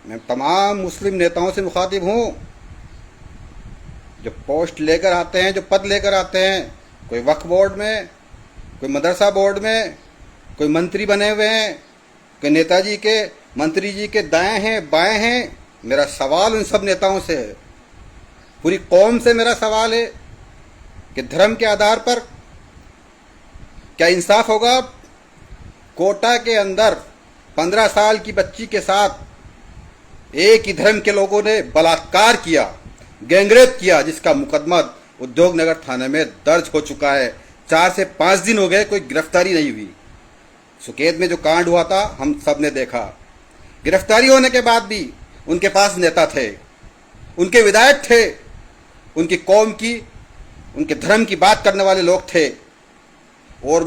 मैं तमाम मुस्लिम नेताओं से मुखातिब हूँ, जो पोस्ट लेकर आते हैं, जो पद लेकर आते हैं, कोई वक्फ बोर्ड में, कोई मदरसा बोर्ड में, कोई मंत्री बने हुए हैं, कोई नेताजी के मंत्री जी के दाएं हैं बाएं हैं। मेरा सवाल उन सब नेताओं से है, पूरी कौम से मेरा सवाल है कि धर्म के आधार पर क्या इंसाफ होगा? कोटा के अंदर 15 साल की बच्ची के साथ एक ही धर्म के लोगों ने बलात्कार किया, गैंगरेप किया, जिसका मुकदमा उद्योगनगर थाने में दर्ज हो चुका है। 4 से 5 दिन हो गए, कोई गिरफ्तारी नहीं हुई। सुकेत में जो कांड हुआ था हम सब ने देखा। गिरफ्तारी होने के बाद भी उनके पास नेता थे, उनके विधायक थे, उनकी कौम की, उनके धर्म की बात करने वाले लोग थे। और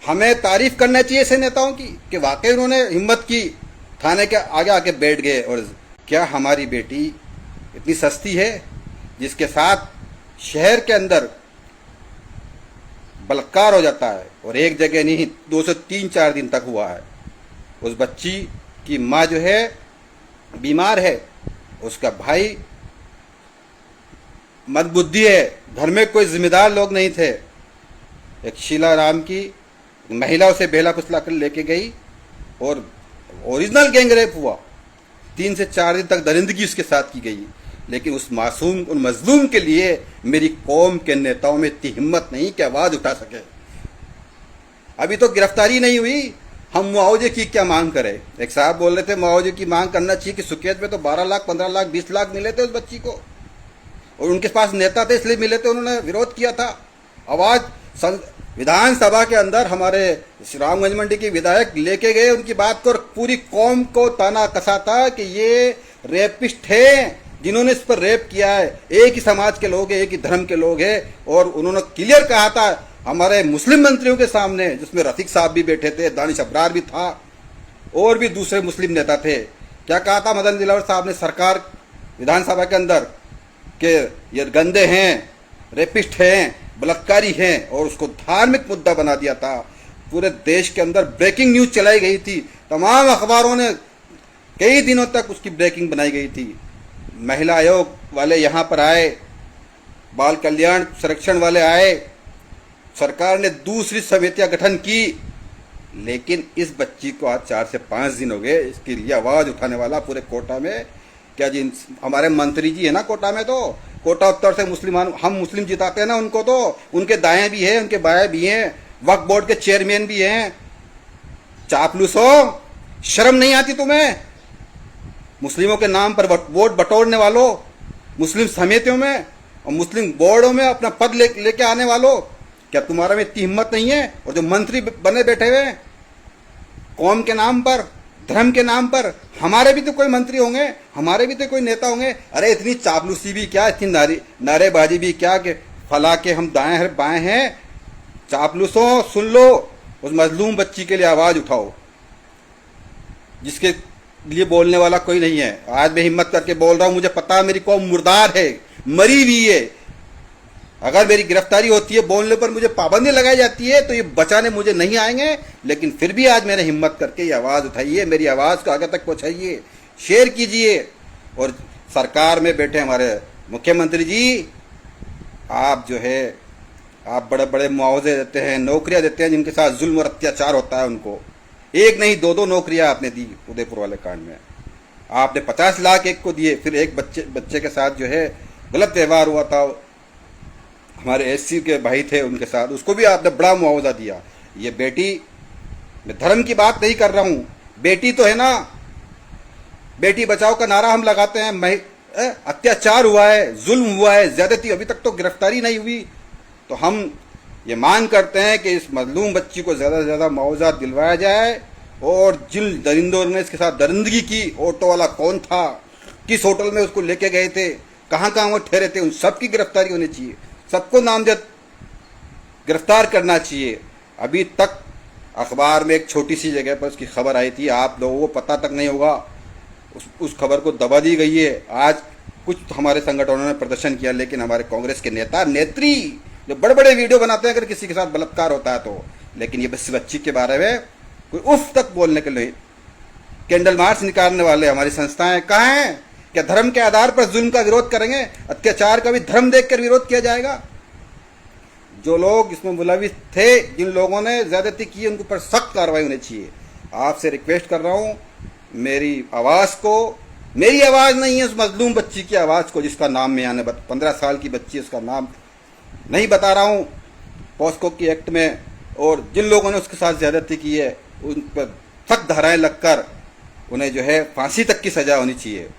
हमें तारीफ करना चाहिए ऐसे नेताओं की कि वाकई उन्होंने हिम्मत की, थाने के आगे आके बैठ गए। और क्या हमारी बेटी इतनी सस्ती है जिसके साथ शहर के अंदर बलात्कार हो जाता है, और एक जगह नहीं 2 से 3-4 दिन तक हुआ है। उस बच्ची की माँ जो है बीमार है, उसका भाई मंदबुद्धि है, घर में कोई जिम्मेदार लोग नहीं थे। एक शीला राम की महिला उसे बेला फुसला कर लेके गई और ओरिजिनल गैंगरेप हुआ। 3 से 4 दिन तक दरिंदगी उसके साथ की गई। लेकिन उस मासूम, उन मजलूम के लिए मेरी कौम के नेताओं में इतनी हिम्मत नहीं कि आवाज उठा सके। अभी तो गिरफ्तारी नहीं हुई, हम मुआवजे की क्या मांग करें? एक साहब बोल रहे थे मुआवजे की मांग करना चाहिए कि सुकेत में तो 12 लाख, 15 लाख, 20 लाख मिले थे उस बच्ची को, और उनके पास नेता थे इसलिए मिले थे, उन्होंने विरोध किया था। आवाज विधानसभा के अंदर हमारे रामगंज मंडी के विधायक लेके गए उनकी बात को, और पूरी कौम को ताना कसा था कि ये रेपिस्ट हैं जिन्होंने इस पर रेप किया है, एक ही समाज के लोग हैं, एक ही धर्म के लोग हैं। और उन्होंने क्लियर कहा था हमारे मुस्लिम मंत्रियों के सामने, जिसमें रफीक साहब भी बैठे थे, दानिश अब्रार भी था, और भी दूसरे मुस्लिम नेता थे। क्या कहा था मदन दिलावर साहब ने सरकार विधानसभा के अंदर कि ये गंदे हैं, रेपिस्ट हैं, बलात्कारी हैं, और उसको धार्मिक मुद्दा बना दिया था। पूरे देश के अंदर ब्रेकिंग न्यूज चलाई गई थी, तमाम अखबारों ने कई दिनों तक उसकी ब्रेकिंग बनाई गई थी। महिला आयोग वाले यहाँ पर आए, बाल कल्याण संरक्षण वाले आए, सरकार ने दूसरी समितियां गठन की, लेकिन इस बच्ची को आज 4 से 5 दिन हो गए। इसके लिए आवाज उठाने वाला पूरे कोटा में क्या जी, हमारे मंत्री जी है ना कोटा में, तो कोटा उत्तर से मुस्लिमान, हम मुस्लिम जिताते हैं ना उनको, तो उनके दाएं भी हैं, उनके बाएं भी हैं, वक्फ बोर्ड के चेयरमैन भी हैं। चापलूसो, शर्म नहीं आती तुम्हें? मुस्लिमों के नाम पर वोट बटोरने वालों, मुस्लिम समितियों में और मुस्लिम बोर्डों में अपना पद लेके आने वालों, क्या तुम्हारा में इतनी हिम्मत नहीं है? और जो मंत्री बने बैठे हुए कौम के नाम पर, धर्म के नाम पर, हमारे भी तो कोई मंत्री होंगे, हमारे भी तो कोई नेता होंगे। अरे इतनी चापलूसी भी क्या, इतनी नारेबाजी भी क्या कि फला के हम दाएं हैं बाएं हैं? चापलूसों सुन लो, उस मजलूम बच्ची के लिए आवाज उठाओ जिसके लिए बोलने वाला कोई नहीं है। आज मैं हिम्मत करके बोल रहा हूं, मुझे पता है मेरी कौम मुर्दार है, मरी हुई है। अगर मेरी गिरफ्तारी होती है, बोलने पर मुझे पाबंदी लगाई जाती है, तो ये बचाने मुझे नहीं आएंगे। लेकिन फिर भी आज मैंने हिम्मत करके ये आवाज उठाइए, मेरी आवाज को आगे तक पहुंचाइए, शेयर कीजिए। और सरकार में बैठे हमारे मुख्यमंत्री जी, आप जो है आप बड़े बड़े मुआवजे देते हैं, नौकरियां देते हैं जिनके साथ जुल्म और अत्याचार होता है उनको। एक नहीं 2-2 नौकरियां आपने दी उदयपुर वाले कांड में। आपने 50 लाख एक को दिए, फिर एक बच्चे के साथ जो है गलत व्यवहार हुआ था, हमारे एससी के भाई थे उनके साथ, उसको भी आपने बड़ा मुआवजा दिया। ये बेटी, मैं धर्म की बात नहीं कर रहा हूं, बेटी तो है ना, बेटी बचाओ का नारा हम लगाते हैं। अत्याचार हुआ है, जुल्म हुआ है, ज्यादती, अभी तक तो गिरफ्तारी नहीं हुई। तो हम ये मांग करते हैं कि इस मजलूम बच्ची को ज्यादा से ज्यादा मुआवजा दिलवाया जाए, और जिन दरिंदों ने इसके साथ दरिंदगी की, ऑटो वाला कौन था, किस होटल में उसको लेके गए थे, कहाँ कहाँ वो ठहरे थे, उन सबकी गिरफ्तारी होनी चाहिए, सबको नामजद गिरफ्तार करना चाहिए। अभी तक अखबार में एक छोटी सी जगह पर उसकी खबर आई थी, आप लोगों को पता तक नहीं होगा, उस खबर को दबा दी गई है। आज कुछ हमारे संगठनों ने प्रदर्शन किया, लेकिन हमारे कांग्रेस के नेता नेत्री जो बड़े बड़े वीडियो बनाते हैं अगर किसी के साथ बलात्कार होता है तो, लेकिन ये बस बच्ची के बारे में कोई उफ तक बोलने के लिए कैंडल मार्च निकालने वाले हमारी संस्थाएं कहाँ हैं? क्या धर्म के आधार पर जुल्म का विरोध करेंगे? अत्याचार का भी धर्म देखकर विरोध किया जाएगा? जो लोग इसमें मुलविस थे, जिन लोगों ने ज्यादती की, उनके ऊपर सख्त कार्रवाई होनी चाहिए। आपसे रिक्वेस्ट कर रहा हूं, मेरी आवाज को, मेरी आवाज नहीं है, उस मजलूम बच्ची की आवाज को जिसका नाम मैं यानी 15 साल की बच्ची, उसका नाम नहीं बता रहा हूं पॉस्को की एक्ट में, और जिन लोगों ने उसके साथ ज्यादती की है उन पर सख्त धाराएं लगकर उन्हें जो है फांसी तक की सजा होनी चाहिए।